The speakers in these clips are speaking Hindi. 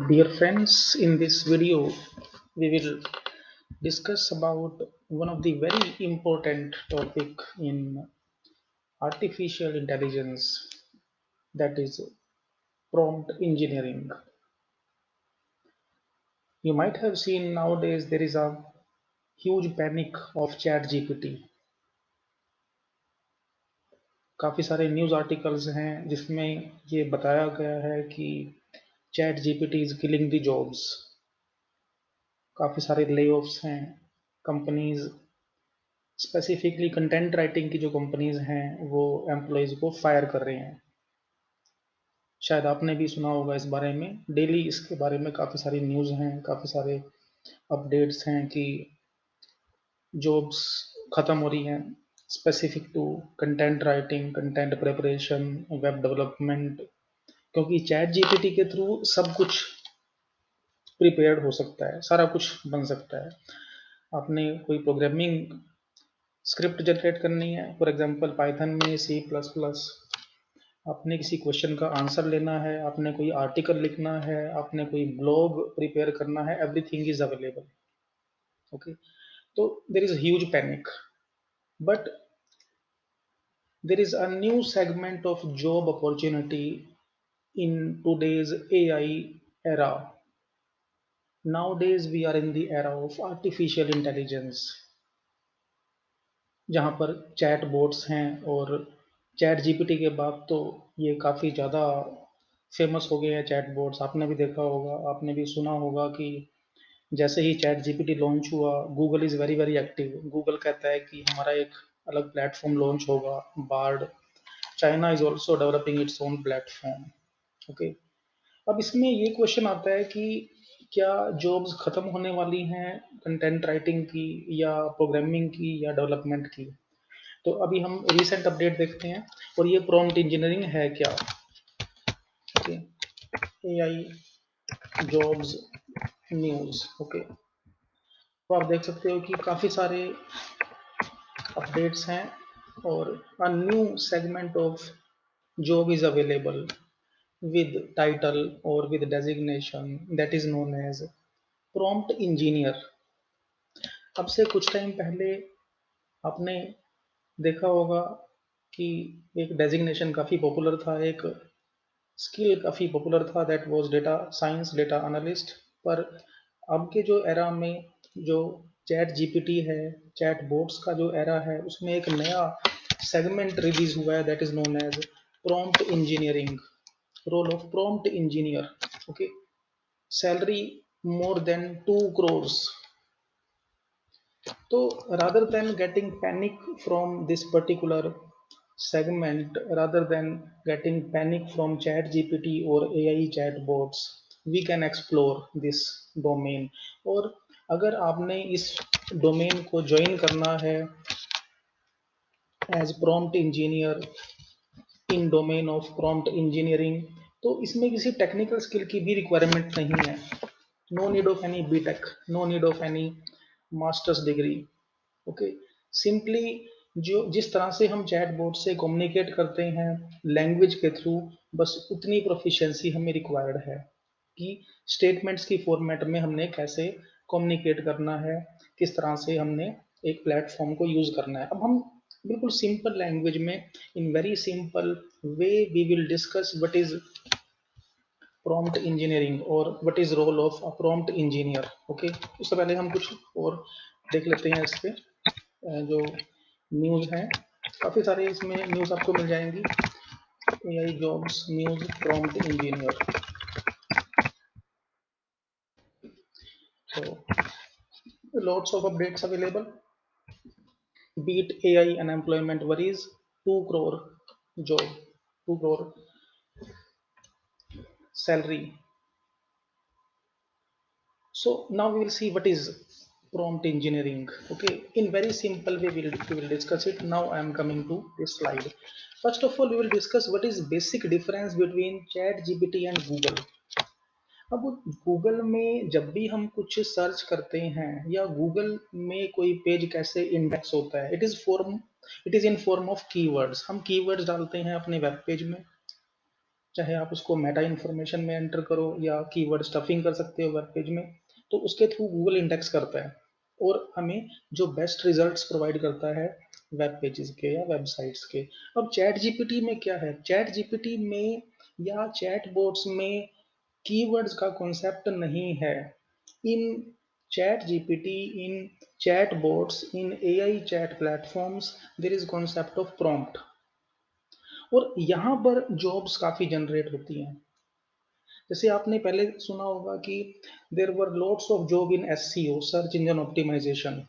Dear friends, in this video, we will discuss about one of the very important topic in artificial intelligence, that is prompt engineering. You might have seen nowadays there is a huge panic of chat GPT. काफ़ी सारे न्यूज़ आर्टिकल्स हैं जिसमें ये बताया गया है कि chat GPT is killing the jobs. काफ़ी सारे लेऑफ्स हैं। कंपनीज स्पेसिफिकली कंटेंट राइटिंग की जो कंपनीज हैं वो एम्प्लॉयज़ को फायर कर रहे हैं। शायद आपने भी सुना होगा इस बारे में। डेली इसके बारे में काफ़ी सारी न्यूज़ हैं, काफ़ी सारे अपडेट्स हैं कि जॉब्स ख़त्म हो रही हैं specific to content writing, content preparation, web development. क्योंकि चैट जीपीटी के थ्रू सब कुछ प्रिपेयर्ड हो सकता है, सारा कुछ बन सकता है। आपने कोई प्रोग्रामिंग स्क्रिप्ट जनरेट करनी है, फॉर एग्जांपल पाइथन में, सी प्लस प्लस, आपने किसी क्वेश्चन का आंसर लेना है, आपने कोई आर्टिकल लिखना है, आपने कोई ब्लॉग प्रिपेयर करना है, एवरीथिंग इज अवेलेबल। ओके, तो there is huge panic, but there is a new segment of job opportunity in today's AI era. Nowadays we are in the era of artificial intelligence, जहाँ पर चैट बोट्स हैं। और चैट जीपीटी के बाद तो ये काफ़ी ज़्यादा फेमस हो गए हैं चैट बोट्स। आपने भी देखा होगा, आपने भी सुना होगा कि जैसे ही चैट जीपीटी लॉन्च हुआ, Google is very very active. Google कहता है कि हमारा एक अलग प्लेटफॉर्म लॉन्च होगा, Bard. China is also developing its own platform. Okay, अब इसमें ये क्वेश्चन आता है कि क्या जॉब्स खत्म होने वाली हैं कंटेंट राइटिंग की, या प्रोग्रामिंग की, या डेवलपमेंट की। तो अभी हम रिसेंट अपडेट देखते हैं, और ये प्रॉम्प्ट इंजीनियरिंग है क्या। Okay, AI jobs news. Okay, तो आप देख सकते हो कि काफ़ी सारे अपडेट्स हैं, और a new segment of job is available with title or with designation that is known as prompt engineer। अब से कुछ टाइम पहले आपने देखा होगा कि एक डेजिग्नेशन काफ़ी पॉपुलर था, एक स्किल काफ़ी पॉपुलर था, that was data science, data analyst. पर अब के जो एरा में जो चैट जीपीटी है, चैट बोट्स का जो एरा है, उसमें एक नया सेगमेंट रिलीज हुआ है, that is known as prompt engineering. Role of prompt engineer. Okay, salary more than 2 crores। तो rather than getting panic from this particular segment, rather than getting panic from chat gpt or AI chatbots, we can explore this domain। और अगर आपने इस डोमेन को ज्वाइन करना है as prompt engineer in domain of prompt engineering, तो इसमें किसी टेक्निकल स्किल की भी रिक्वायरमेंट नहीं है। No need of any BTech, no need of any masters degree. Okay, simply जो जिस तरह से हम चैट बोर्ड से कम्युनिकेट करते हैं लैंग्वेज के थ्रू, बस उतनी प्रोफिशिएंसी हमें रिक्वायर्ड है कि स्टेटमेंट्स की फॉर्मेट में हमने कैसे कम्युनिकेट करना है, किस तरह से हमने एक प्लेटफॉर्म को यूज करना है। अब हम बिल्कुल सिंपल लैंग्वेज में, in very simple way, we will discuss what is prompt engineering और what is role of a prompt engineer. Okay, उससे पहले हम कुछ और देख लेते हैं। इस पे जो न्यूज़ हैं, काफ़ी सारे इसमें न्यूज़ आपको मिल जाएंगी। AI jobs news prompt engineer. तो lots of updates available, beat AI unemployment worries, 2 crore job, 2 crore salary। So now we will see what is prompt engineering. Okay, in very simple way we will discuss it. Now I am coming to this slide. First of all, we will discuss what is basic difference between Chat GPT and Google। अब गूगल में जब भी हम कुछ सर्च करते हैं, या गूगल में कोई पेज कैसे इंडेक्स होता है, it is in form of keywords. हम कीवर्ड्स डालते हैं अपने वेब पेज में, चाहे आप उसको मेटा इन्फॉर्मेशन में एंटर करो या कीवर्ड स्टफिंग कर सकते हो वेब पेज में, तो उसके थ्रू गूगल इंडेक्स करता है और हमें जो बेस्ट रिजल्ट्स प्रोवाइड करता है वेब पेजेस के या वेबसाइट्स के। अब चैट जीपीटी में क्या है, चैट जीपीटी में या चैट बोट्स में कीवर्ड्स का कॉन्सेप्ट नहीं है। In chat GPT, in chat bots, in AI chat platforms there is concept of prompt, और यहाँ पर जॉब्स काफ़ी जनरेट होती हैं। जैसे आपने पहले सुना होगा कि there were lots of job in SEO, search engine optimisation.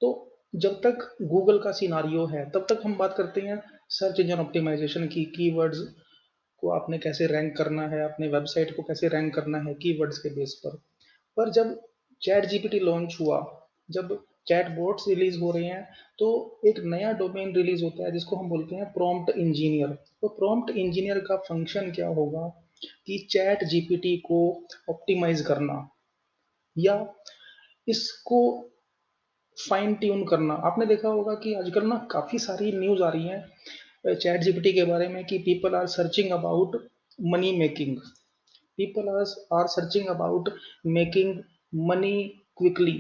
तो जब तक गूगल का सिनारियो है तब तक हम बात करते हैं सर्च इंजन ऑप्टिमाइजेशन की, कीवर्ड्स को आपने कैसे रैंक करना है, अपने वेबसाइट को कैसे रैंक करना है कीवर्ड्स के बेस पर। पर जब चैट जीपीटी लॉन्च हुआ, जब चैट बोट्स रिलीज हो रहे हैं, तो एक नया डोमेन रिलीज होता है जिसको हम बोलते हैं प्रॉम्प्ट इंजीनियर। तो प्रॉम्प्ट इंजीनियर का फंक्शन क्या होगा कि चैट जीपीटी को ऑप्टिमाइज करना या इसको फाइन ट्यून करना। आपने देखा होगा कि आजकल ना काफ़ी सारी न्यूज़ आ रही है चैट जीपीटी के बारे में कि people are searching about money making, people are searching about making money quickly.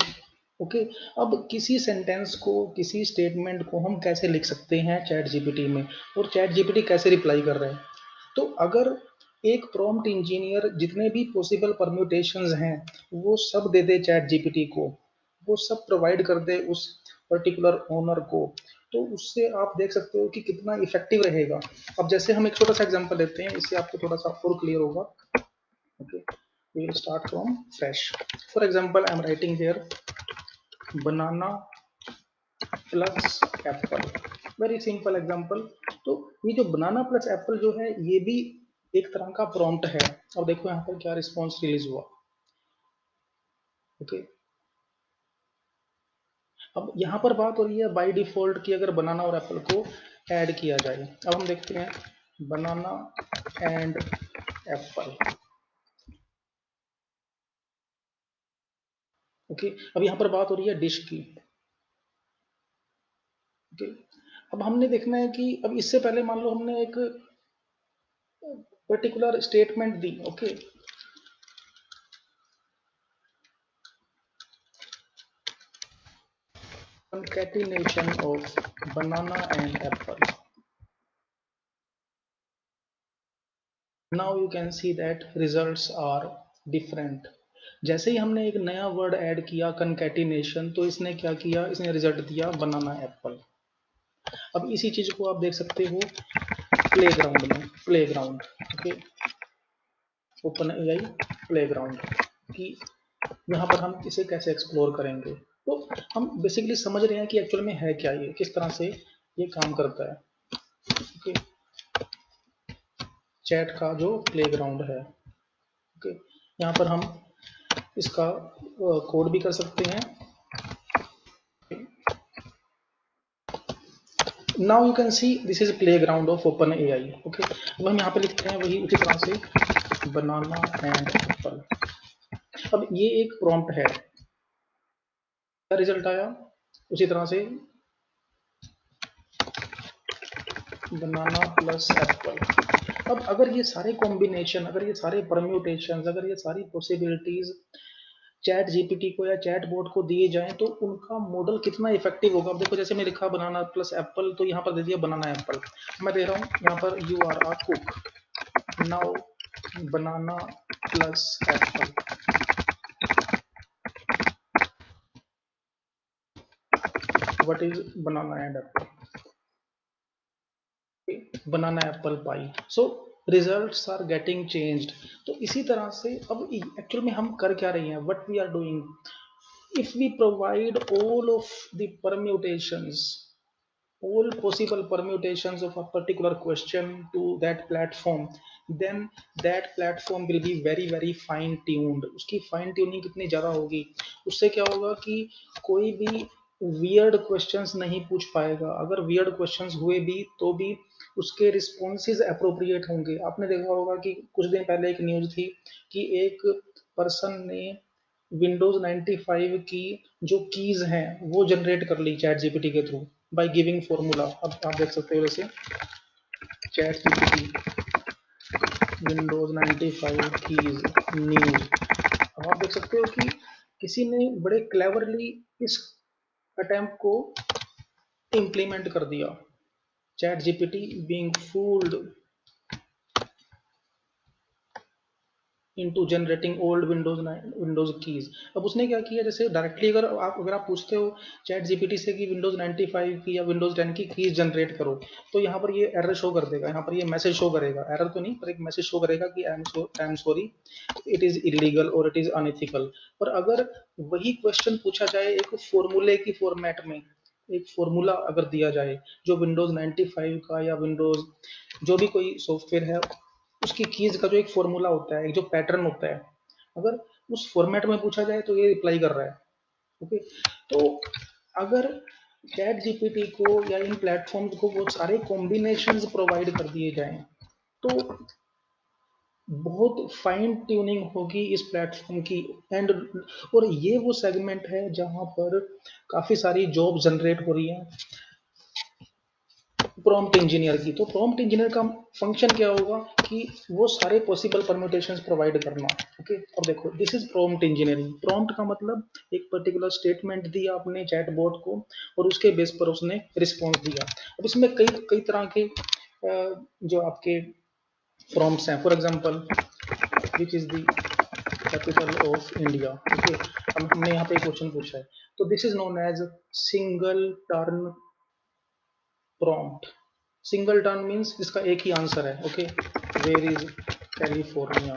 Okay, अब किसी सेंटेंस को, किसी स्टेटमेंट को हम कैसे लिख सकते हैं चैट जीपीटी में, और चैट जीपीटी कैसे रिप्लाई कर रहे हैं। तो अगर एक प्रॉम्प्ट इंजीनियर जितने भी पॉसिबल परम्यूटेशंस हैं वो सब दे दे चैट जीपीटी को, वो सब प्रोवाइड कर दे उस पर्टिकुलर ओनर को, तो उससे आप देख सकते हो कि कितना इफेक्टिव रहेगा। अब जैसे हम एक छोटा सा एग्जांपल लेते हैं, इससे आपको थोड़ा सा और क्लियर होगा। Okay, we will start from fresh. For example, I am writing here banana plus apple. Very simple example. तो ये जो बनाना प्लस एप्पल जो है ये भी एक तरह का प्रॉम्प्ट है। अब देखो यहाँ पर क्या रिस्पॉन्स रिलीज हुआ। ओके, अब यहाँ पर बात हो रही है बाय डिफॉल्ट कि अगर बनाना और एप्पल को ऐड किया जाए। अब हम देखते हैं बनाना एंड एप्पल। ओके, अब यहाँ पर बात हो रही है डिश की। ओके, अब हमने देखना है कि अब इससे पहले मान लो हमने एक particular statement the. Okay, concatenation of banana and apple. Now you can see that results are different. जैसे ही हमने एक नया वर्ड ऐड किया कंकैटिनेशन, तो इसने क्या किया, इसने रिजल्ट दिया बनाना एप्पल। अब इसी चीज को आप देख सकते हो प्लेग्राउंड में, playground. Okay, open AI playground की यहाँ पर हम इसे कैसे एक्सप्लोर करेंगे। तो हम बेसिकली समझ रहे हैं कि एक्चुअल में है क्या, ये किस तरह से ये काम करता है। ओके, चैट का जो प्लेग्राउंड है। ओके, यहाँ पर हम इसका कोड भी कर सकते हैं। Now you can see this is playground of open AI. Okay, अब हम यहाँ पे लिखते हैं वही उसी तरह से बनाना एंड एप्पल। अब ये एक प्रॉम्प्ट है, क्या रिजल्ट आया उसी तरह से बनाना प्लस एप्पल। अब अगर ये सारे कॉम्बिनेशन, अगर ये सारे परम्यूटेशन, अगर ये सारी पॉसिबिलिटीज चैट जीपीटी को या चैट बोट को दिए जाएं तो उनका मॉडल कितना इफेक्टिव होगा। अब देखो जैसे मैं लिखा बनाना प्लस एप्पल, तो यहाँ पर दे दिया बनाना एप्पल। मैं दे रहा हूँ यहाँ पर you are a cook, now banana plus apple. What is banana and apple, banana apple pie. So results are getting changed. तो इसी तरह से अब एक्चुअल में हम कर क्या रहे हैं, what we are doing, if we provide all of the permutations, all possible permutations of a particular question to that platform, then that platform will be very very fine tuned। उसकी फाइन ट्यूनिंग कितनी ज़्यादा होगी, उससे क्या होगा कि कोई भी वियर्ड क्वेश्चंस नहीं पूछ पाएगा। अगर वियर्ड क्वेश्चंस हुए भी तो भी उसके रिस्पॉन्सेज अप्रोप्रिएट होंगे। आपने देखा होगा कि कुछ दिन पहले एक न्यूज़ थी कि एक पर्सन ने विंडोज 95 की जो कीज हैं वो जनरेट कर ली चैट जीपीटी के थ्रू बाय गिविंग फॉर्मूला। अब आप देख सकते हो जैसे chat GPT Windows 95 keys news. अब आप देख सकते हो कि किसी ने बड़े क्लेवरली इस अटेम्प्ट को इम्प्लीमेंट कर दिया। Chat GPT being fooled into generating old Windows keys. अब उसने क्या किया, जैसे डायरेक्टली अगर आप पूछते हो चैट जीपीटी से कि विंडोज 95 की या विंडोज 10 की कीज जनरेट करो, तो यहाँ पर ये एरर शो कर देगा, यहाँ पर ये मैसेज शो करेगा, एरर तो नहीं पर एक मैसेज शो करेगा कि I am sorry, it is illegal और इट इज अनएथिकल। पर अगर वही क्वेश्चन पूछा जाए एक फॉर्मूले की फॉर्मेट में, एक फॉर्मूला अगर दिया जाए जो विंडोज 95 का या विंडोज जो भी कोई सॉफ्टवेयर है उसकी कीज का जो एक फॉर्मूला होता है, एक जो पैटर्न होता है, अगर उस फॉर्मेट में पूछा जाए तो ये रिप्लाई कर रहा है। ओके, तो अगर चैट जीपीटी को या इन प्लेटफॉर्म्स को वो सारे कॉम्बिनेशंस प्रोवाइड कर दिए जाएं तो बहुत फाइन ट्यूनिंग होगी इस प्लेटफॉर्म की। एंड और ये वो सेगमेंट है जहां पर काफी सारी जॉब जनरेट हो रही है प्रॉम्प्ट इंजीनियर की। तो प्रॉम्प्ट इंजीनियर का फंक्शन क्या होगा कि वो सारे पॉसिबल परम्यूटेशंस प्रोवाइड करना। ओके, अब देखो this is prompt engineering. Prompt का मतलब एक पर्टिकुलर स्टेटमेंट दिया आपने चैटबॉट को और उसके बेस पर उसने रिस्पॉन्स दिया। अब इसमें कई कई तरह के जो आपके प्रॉम्प्ट्स हैं। For example, which is the capital of India. Okay, हमने यहाँ पे क्वेश्चन पूछा है, तो this is known as single turn prompt. Single turn means इसका एक ही आंसर है। Okay, where is California.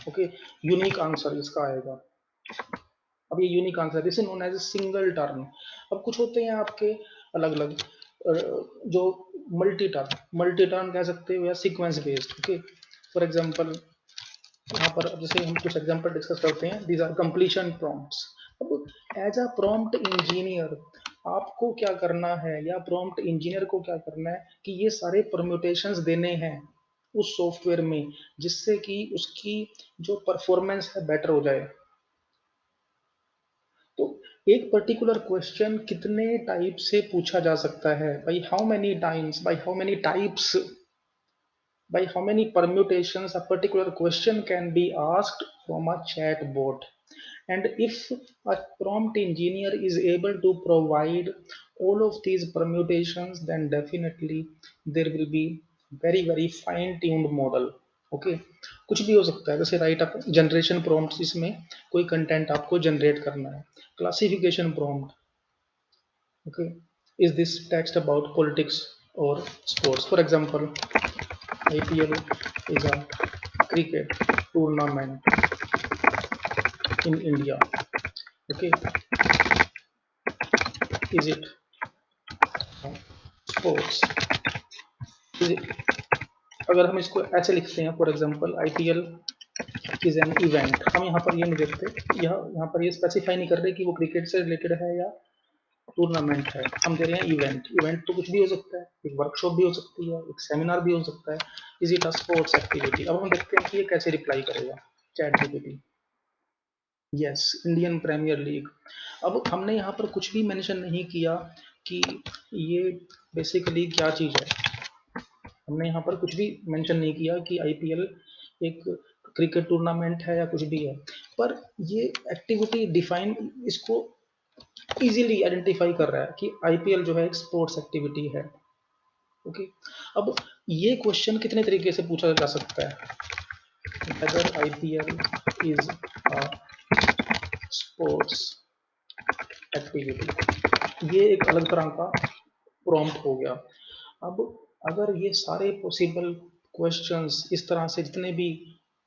Okay, unique answer इसका आएगा। अब ये unique answer, this is known as single turn. अब कुछ होते हैं आपके अलग अलग जो मल्टी टर्न कह सकते हो या sequence based. Okay, for example यहाँ पर जैसे हम कुछ एग्जांपल डिस्कस करते हैं, दीज आर कंप्लीशन प्रॉम्प्ट्स। अब एज अ प्रॉम्प्ट इंजीनियर आपको क्या करना है या प्रॉम्प्ट इंजीनियर को क्या करना है कि ये सारे परम्यूटेशंस देने हैं उस सॉफ्टवेयर में जिससे कि उसकी जो परफॉर्मेंस है बेटर हो जाए। तो एक पर्टिकुलर क्वेश्चन कितने टाइप से पूछा जा सकता है, by how many times, by how many types, by how many permutations a particular question can be asked from a chatbot. And if a prompt engineer is able to provide all of these permutations, then definitely there will be very fine tuned model. Okay, कुछ भी हो सकता है, जैसे राइट अप जनरेशन प्रॉम्प्ट, इसमें कोई कंटेंट आपको जनरेट करना है। Classification prompt, okay, is this text about politics और sports. For example, IPL is a cricket tournament in India. Okay, is it sports? Is it? अगर हम इसको ऐसे लिखते हैं, for example IPL is an event, हम यहाँ पर ये नहीं देखते, यहाँ पर ये स्पेसिफाई नहीं कर रहे कि वो क्रिकेट से रिलेटेड है या टूर्नामेंट है, हम दे रहे हैं इवेंट। इवेंट तो कुछ भी हो सकता है, एक वर्कशॉप भी हो सकती है, एक सेमिनार भी हो सकता है। Is it a sports activity? अब हम देखते हैं कि ये कैसे रिप्लाई करेगा chat GPT. Yes, Indian Premier League. अब हमने यहाँ पर कुछ भी मेंशन नहीं किया कि ये बेसिकली क्या चीज़ है। हमने यहाँ पर कुछ भी मेंशन नहीं किया कि आईपीएल एक क्रिकेट टूर्नामेंट है या कुछ भी है, पर ये एक्टिविटी डिफाइन इसको इजीली आइडेंटिफाई कर रहा है कि आईपीएल जो है एक स्पोर्ट्स एक्टिविटी है। ओके, अब ये क्वेश्चन कितने तरीके से पूछा जा सकता है, whether IPL is a sports activity, ये एक अलग तरह का प्रॉम्प्ट हो गया। अब अगर ये सारे पॉसिबल क्वेश्चंस इस तरह से जितने भी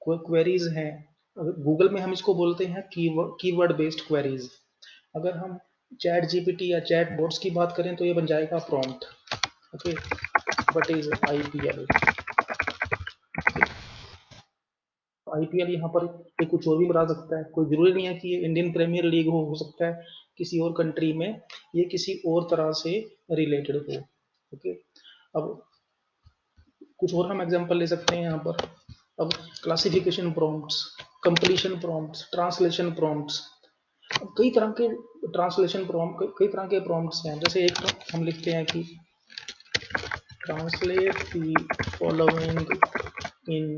क्वेरीज हैं, गूगल में हम इसको बोलते हैं कीवर्ड बेस्ड क्वेरीज। अगर हम चैट जीपीटी या चैट बोट्स की बात करें तो ये बन जाएगा prompt. Okay, what is IPL? IPL यहाँ पर ये कुछ और भी बता सकता है, कोई जरूरी नहीं है कि ये इंडियन प्रीमियर लीग हो सकता है किसी और कंट्री में ये किसी और तरह से रिलेटेड हो। ओके, अब कुछ और हम एग्जांपल ले सकते हैं यहाँ पर। अब classification prompts, completion prompts, translation prompts, कई तरह के ट्रांसलेशन प्रॉम्प्ट, कई तरह के प्रॉम्प्ट्स हैं। जैसे एक हम लिखते हैं कि translate the following in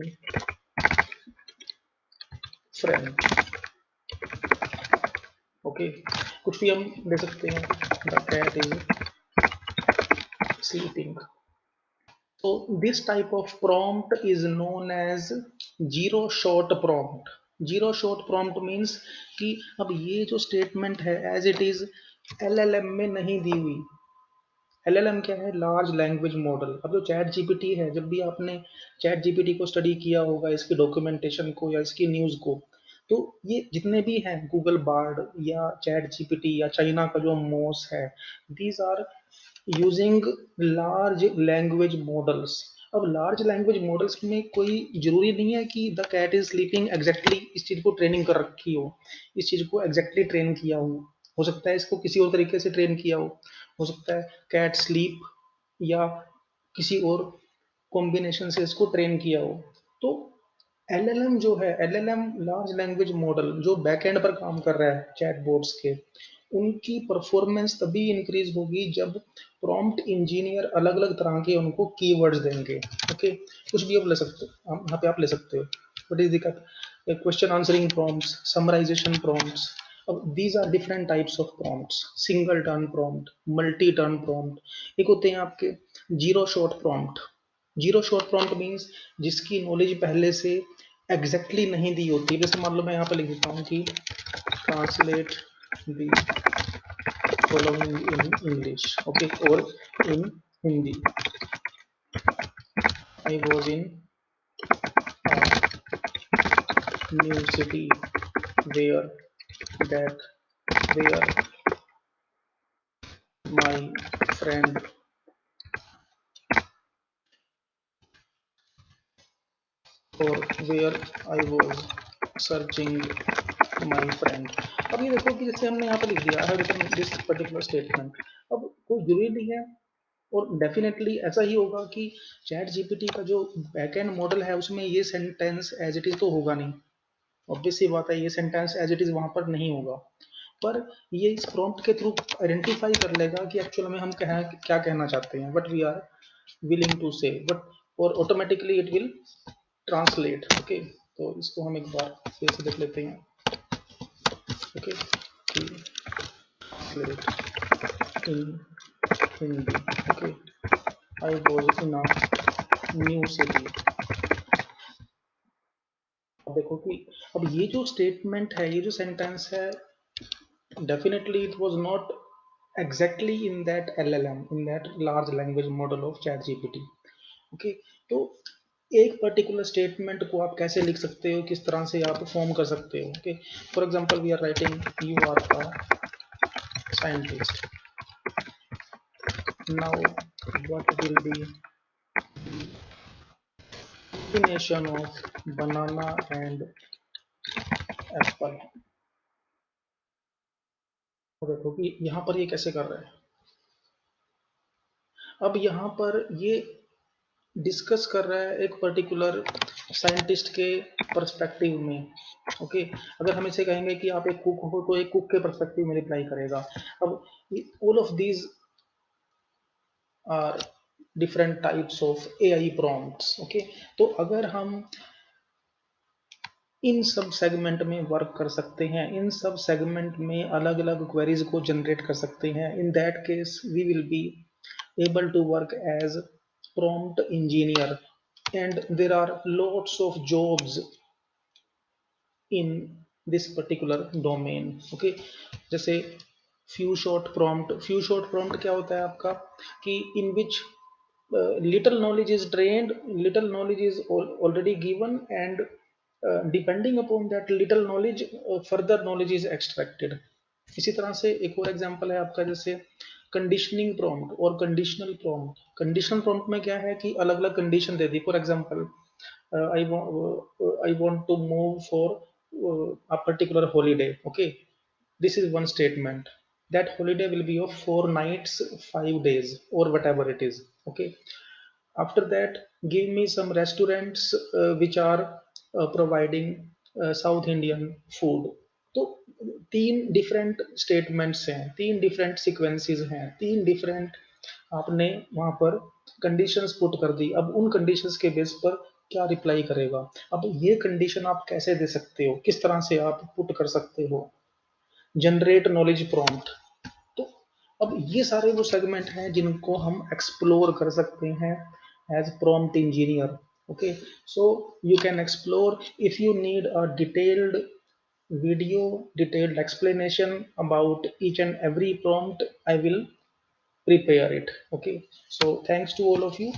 French. Okay, कुछ भी हम दे सकते हैं, the cat is sleeping. So this type of prompt is known as zero shot prompt. Zero short prompt means कि अब ये जो स्टेटमेंट है एज इट इज एलएलएम में नहीं दी हुई। एलएलएम क्या है? Large language model. अब जो चैट जीपीटी है, जब भी आपने चैट जीपीटी को स्टडी किया होगा, इसकी डॉक्यूमेंटेशन को या इसकी न्यूज़ को, तो ये जितने भी हैं, गूगल बार्ड या चैट जीपीटी या चाइना का जो मोस है, these are using large language models. अब लार्ज लैंग्वेज मॉडल्स में कोई जरूरी नहीं है कि the cat is sleeping exactly इस चीज को ट्रेनिंग कर रखी हो, इस चीज को एग्जैक्टली ट्रेन किया हो सकता है इसको किसी और तरीके से ट्रेन किया हो सकता है कैट स्लीप या किसी और कॉम्बिनेशन से इसको ट्रेन किया हो। तो एलएलएम जो है, एलएलएम लार्ज लैंग्वेज मॉडल जो बैकएंड पर काम कर रहा है चैटबॉट्स के, उनकी परफॉर्मेंस तभी इंक्रीज होगी जब प्रॉम्प्ट इंजीनियर अलग अलग तरह के उनको कीवर्ड्स देंगे। ओके, कुछ भी आप ले सकते हो, यहाँ पे आप ले सकते हो, व्हाट इज दिक्कत, question answering prompts, summarization prompts. अब these are different types of prompts, single turn prompt, multi turn prompt. एक होते हैं आपके zero shot prompt. Zero short prompt means जिसकी नॉलेज पहले से एग्जैक्टली नहीं दी होती। जैसे मान लो मैं यहाँ पे लिख देता हूँ कि translate the following in English, okay, और in Hindi. I was in new city where that where my friend और where I was searching my friend. अब ये देखो कि जैसे हमने यहाँ पे लिख दिया है रिटन दिस पर्टिकुलर स्टेटमेंट। अब कोई जरूरी नहीं है, और डेफिनेटली ऐसा ही होगा कि चैट जीपीटी का जो बैकएंड मॉडल है उसमें ये सेंटेंस एज इट इज तो होगा नहीं। ऑब्वियस सी बात है, ये सेंटेंस एज इट इज वहां पर नहीं होगा, पर ये इस प्रॉम्प्ट के थ्रू आइडेंटिफाई कर लेगा कि एक्चुअल में हम क्या कहना चाहते हैं, what we are willing to say, but और automatically it will translate. Okay, तो इसको हम एक बार फिर से देख लेते हैं। Okay, translate in Hindi. Okay, I was in a new city. अब देखो कि अब ये जो स्टेटमेंट है, ये जो सेंटेंस है, definitely it was not exactly in that LLM, in that large language model of chat GPT. Okay, तो एक पर्टिकुलर स्टेटमेंट को आप कैसे लिख सकते हो, किस तरह से आप फॉर्म कर सकते हो। Okay, for example we are writing you are a scientist, now what will be combination of banana and apple. देखो कि यहाँ पर ये कैसे कर रहा है। अब यहाँ पर ये डिस्कस कर रहा है एक पर्टिकुलर साइंटिस्ट के पर्सपेक्टिव में। ओके, अगर हम इसे कहेंगे कि आप एक कुक हो, तो एक कुक के पर्सपेक्टिव में रिप्लाई करेगा। अब all of these are different types of AI prompts. Okay, तो अगर हम इन सब सेगमेंट में वर्क कर सकते हैं, इन सब सेगमेंट में अलग अलग क्वेरीज को जनरेट कर सकते हैं, in that case we will be able to work as prompt engineer, and there are lots of jobs in this particular domain। okay, जैसे फ्यू शॉर्ट प्रॉम्प्ट क्या होता है आपका, कि इन विच little knowledge is trained, little knowledge is already given, and depending upon that little knowledge further knowledge is extracted। इसी तरह से एक और एग्जांपल है आपका, जैसे कंडीशनिंग प्रॉम्प्ट और कंडीशनल प्रॉम्प्ट। कंडीशनल प्रॉम्प्ट में क्या है कि अलग अलग कंडीशन दे दी। For example I want to move for a particular holiday। okay, this is one statement, that holiday will be of 4 nights 5 days or whatever it is। okay, after that give me some restaurants which are providing south Indian food. तो तीन डिफरेंट स्टेटमेंट्स हैं, तीन डिफरेंट सीक्वेंसेस हैं, तीन डिफरेंट आपने वहां पर कंडीशंस पुट कर दी। अब उन कंडीशंस के बेस पर क्या रिप्लाई करेगा। अब ये कंडीशन आप कैसे दे सकते हो, किस तरह से आप पुट कर सकते हो। जनरेट नॉलेज प्रॉम्प्ट, तो अब ये सारे वो सेगमेंट हैं जिनको हम एक्सप्लोर कर सकते हैं as prompt engineer. Okay, so you can explore if you need a detailed video, detailed explanation about each and every prompt, I will prepare it. Okay, so thanks to all of you.